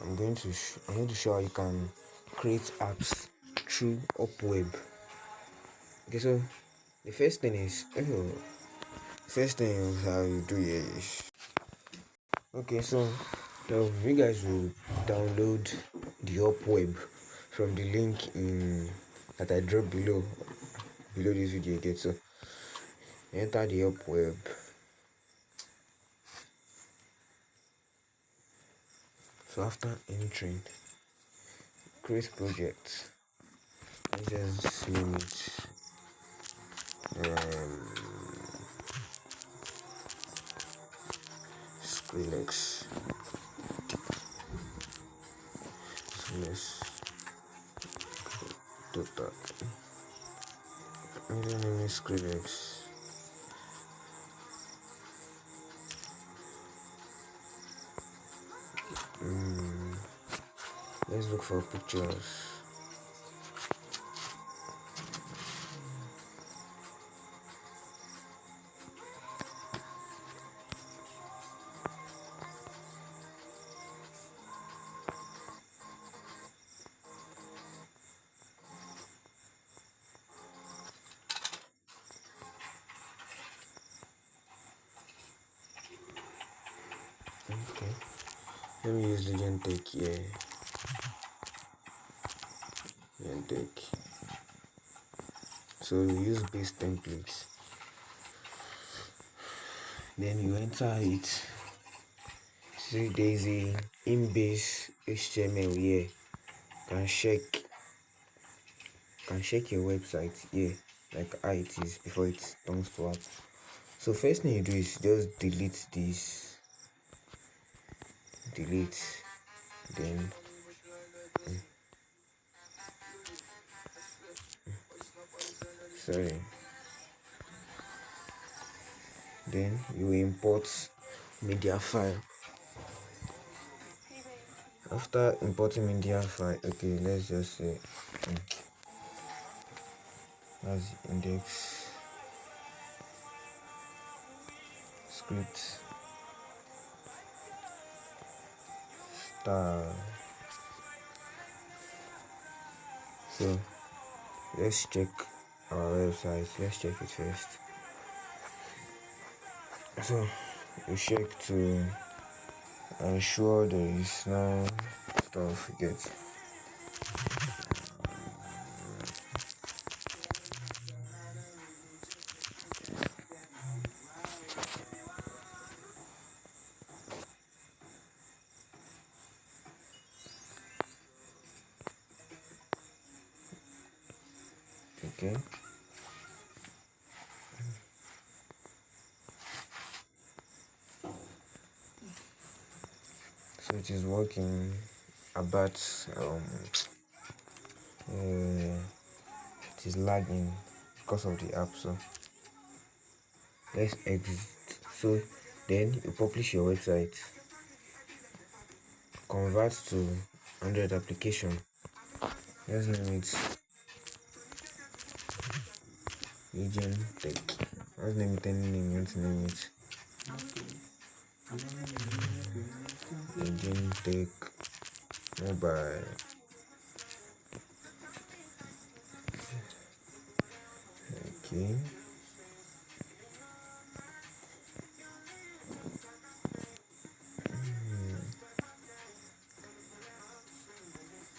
I'm going to show how you can create apps through Hopweb. Okay, so the first thing is how you do it is okay. So you guys will download the Hopweb from the link in that I dropped below this video again. So enter the Hopweb. So after entering, create project. Let's just name it Skrillex. So let's do that. I'm gonna name it Skrillex. Let's look for pictures. Okay, let me use Legend Tech here. Legend Tech. So you use base templates. Then you enter it. See, there's a in-base HTML here. Can check your website here, like how it is before it turns to app. So first thing you do is just delete this. Then sorry. Then you import media file. After importing media file, okay, let's just say that's index script style. So let's check our website. Let's check it first. So we check to ensure there is no stuff get. Okay. So it is working about it is lagging because of the app. So let's exit. So then you publish your website, convert to 100 application. Let's name it Legend Tech. Let's name it any name you want to name it. Legend Tech Mobile. Okay.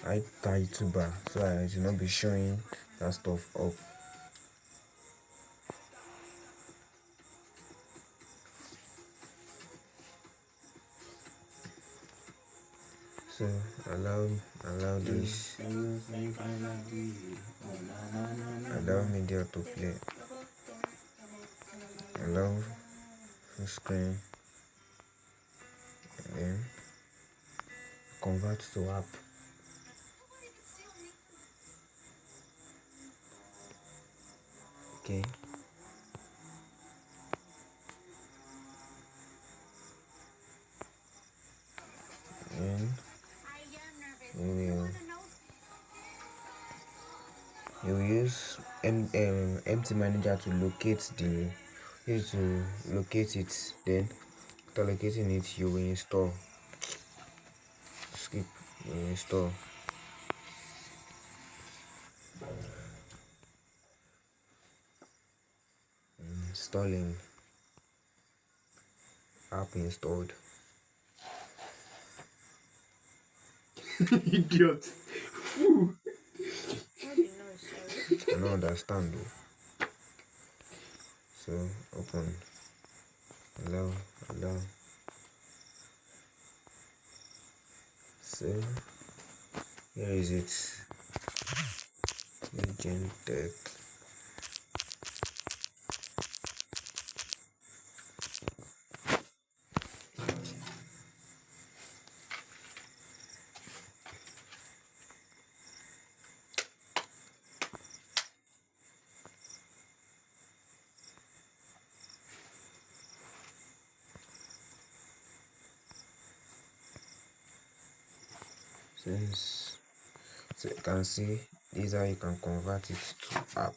I YouTuber, so I should not be showing that stuff up. So allow this, allow media to play, allow full screen, and then convert to app. Okay. And you use empty manager to locate it. Then after locating it, you will install skip, install. Installing. App installed. Idiot. Fool. I don't understand though. So open. Allow. So here is it. Agent tech. So you can see this is how you can convert it to app.